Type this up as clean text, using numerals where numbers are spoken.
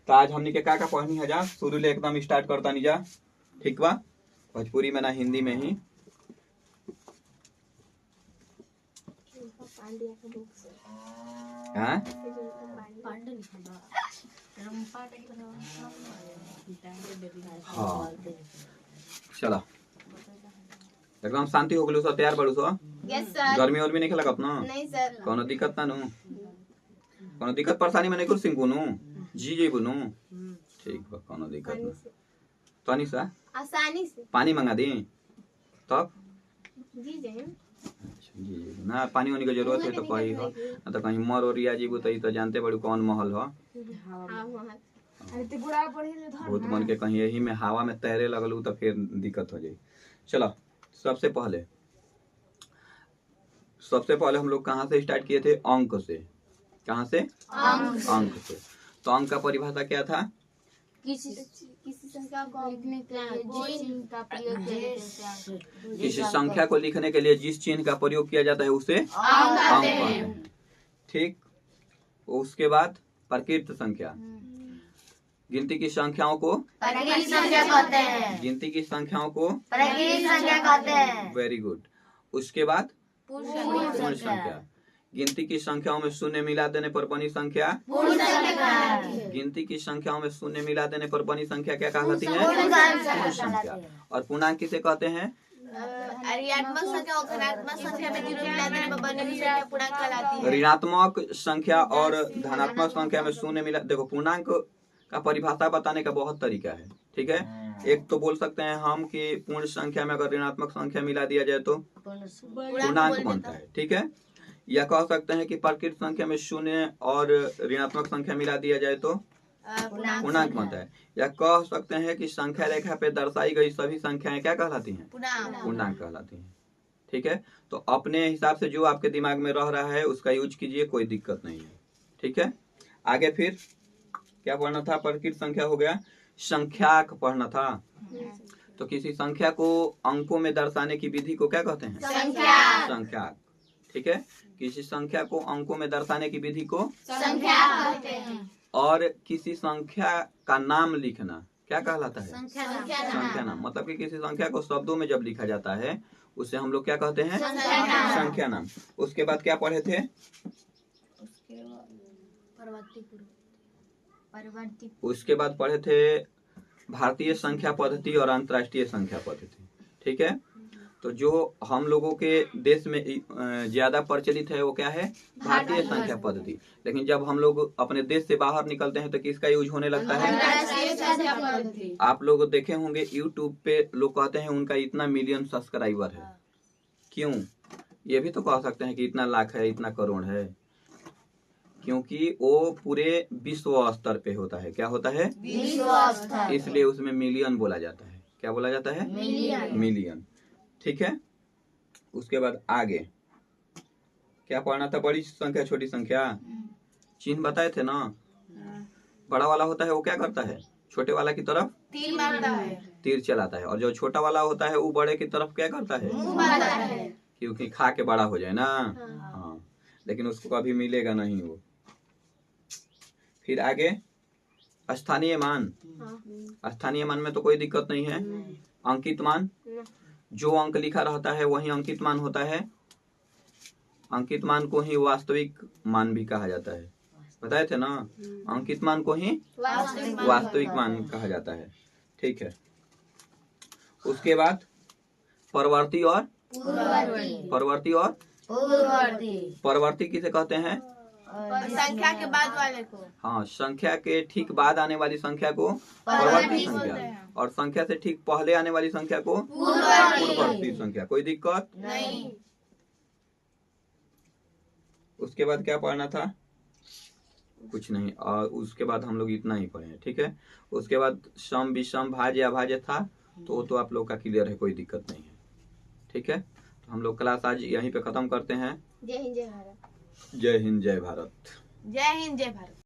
तो आज हमने के का पढ़नी है जा शुरू ले एकदम स्टार्ट करता नहीं जा, ठीक बा, भोजपुरी में ना हिंदी में ही। हाँ हाँ चलो एकदम शांति हो गलू सो, तैयार बड़ू सो। Yes sir. गर्मी और भी नहीं खेलक अपना? नहीं सर। कोनो दिक्कत ना नु? कोनो दिक्कत परेशानी में नहीं कुछ सिंह नु जी जी बुनू, ठीक बा, कोनो दिक्कत ना। तनी सा आसानी से पानी मंगा दी तब जी जी जी ना, पानी होने की जरूरत है तो कही हो, ना तो कहीं मर और रिया जीबू तो जानते बड़ू कौन महल हो। भूत बन के कहीं यही में हवा में तैरे लगलू तो फिर दिक्कत हो जाए। चलो सबसे पहले हम लोग कहाँ से स्टार्ट किए थे? अंक से। कहाँ से? अंक से। तो अंक का परिभाषा क्या था? किसी संख्या को लिखने के लिए जिस का प्रयोग किया जाता है। किसी संख्या को लिखने के लिए जिस चिन्ह का प्रयोग किया जाता है उसे अंक कहते हैं, ठीक। उसके बाद प्रकृत संख्या, गिनती की संख्याओं को प्रकृत संख्या कहते हैं। गिनती की संख्याओं को प्रकृत संख्या कहते हैं। Very good. उसके बाद पूर्ण संख्या, गिनती की संख्याओं में शून्य मिला देने पर बनी संख्या पूर्ण संख्या कहलाती है। गिनती की संख्याओं में शून्य मिला देने पर बनी संख्या क्या कहलाती है? पूर्ण संख्या। और पूर्णांक किसे कहते हैं? ऋणात्मक संख्या और धनात्मक संख्या में जीरो मिला देने पर बनी हुई संख्या पूर्णांक कहलाती है। ऋणात्मक संख्या और धनात्मक संख्या में शून्य मिला, देखो पूर्णांक का परिभाषा बताने का बहुत तरीका है, ठीक है। एक तो बोल सकते हैं हम कि पूर्ण संख्या में अगर ऋणात्मक संख्या मिला दिया जाए तो पूर्णांक बनता है, ठीक है। या कह सकते हैं कि प्रकृत संख्या में शून्य और ऋणात्मक संख्या मिला दिया जाए तो पूर्णांक बनता है। या कह सकते हैं कि संख्या रेखा पे दर्शाई गई सभी संख्याएं क्या कहलाती हैं? पूर्णांक कहलाती हैं, ठीक है। तो अपने हिसाब से जो आपके दिमाग में रह रहा है उसका यूज कीजिए, कोई दिक्कत नहीं है, ठीक है। आगे फिर क्या पढ़ना था? प्रकृत संख्या हो गया, संख्याक पढ़ना था। तो किसी संख्या को अंकों में दर्शाने की विधि को क्या कहते हैं? संख्याक, ठीक है। किसी संख्या को अंकों में दर्शाने की विधि को संख्या कहते हैं। और किसी संख्या का नाम लिखना क्या कहलाता है? संख्या नाम। मतलब कि किसी संख्या को शब्दों में जब लिखा जाता है उसे हम लोग क्या कहते हैं? संख्या नाम। उसके बाद क्या पढ़े थे? उसके बाद पढ़े थे भारतीय संख्या पद्धति और अंतर्राष्ट्रीय संख्या पद्धति, ठीक है। तो जो हम लोगों के देश में ज्यादा प्रचलित है वो क्या है? भारतीय संख्या पद्धति। लेकिन जब हम लोग अपने देश से बाहर निकलते हैं तो किसका यूज होने लगता है? आप लोग देखे होंगे यूट्यूब पे लोग कहते हैं उनका इतना मिलियन सब्सक्राइबर है। क्यों? ये भी तो कह सकते हैं कि इतना लाख है, इतना करोड़ है, क्योंकि वो पूरे विश्व स्तर पे होता है। क्या होता है? विश्व स्तर। इसलिए उसमें मिलियन बोला जाता है। क्या बोला जाता है? मिलियन, ठीक है। उसके बाद आगे क्या पढ़ना था? बड़ी संख्या छोटी संख्या, चिन्ह बताए थे ना। बड़ा वाला होता है वो क्या करता है? छोटे वाला की तरफ तीर मारता है, तीर चलाता है। और जो छोटा वाला होता है वो बड़े की तरफ क्या करता है? मुंह मारता है, क्योंकि खा के बड़ा हो जाए ना। हाँ, लेकिन उसको कभी मिलेगा नहीं वो। फिर आगे स्थानीय मान। स्थानीय मान में तो कोई दिक्कत नहीं है। अंकित मान, जो अंक लिखा रहता है वही अंकित मान होता है। अंकित मान को ही वास्तविक मान भी कहा जाता है, बताए थे ना। अंकित मान को ही वास्तविक मान कहा जाता है, ठीक है। उसके बाद परवर्ती और परवर्ती किसे कहते हैं? संख्या के बाद वाले को। हाँ, संख्या के ठीक बाद आने वाली संख्या को परवर्ती संख्या, और संख्या से ठीक पहले आने वाली संख्या को पूर्ववर्ती संख्या। कोई दिक्कत नहीं। उसके बाद क्या पढ़ना था? कुछ नहीं। और उसके बाद हम लोग इतना ही पढ़े हैं, ठीक है। उसके बाद सम विषम भाज्य अभाज्य था, तो आप लोग का क्लियर है, कोई दिक्कत नहीं है, ठीक है। तो हम लोग क्लास आज यहीं पे खत्म करते हैं। जय हिंद जय भारत। जय हिंद जय भारत। जय हिंद जय भारत।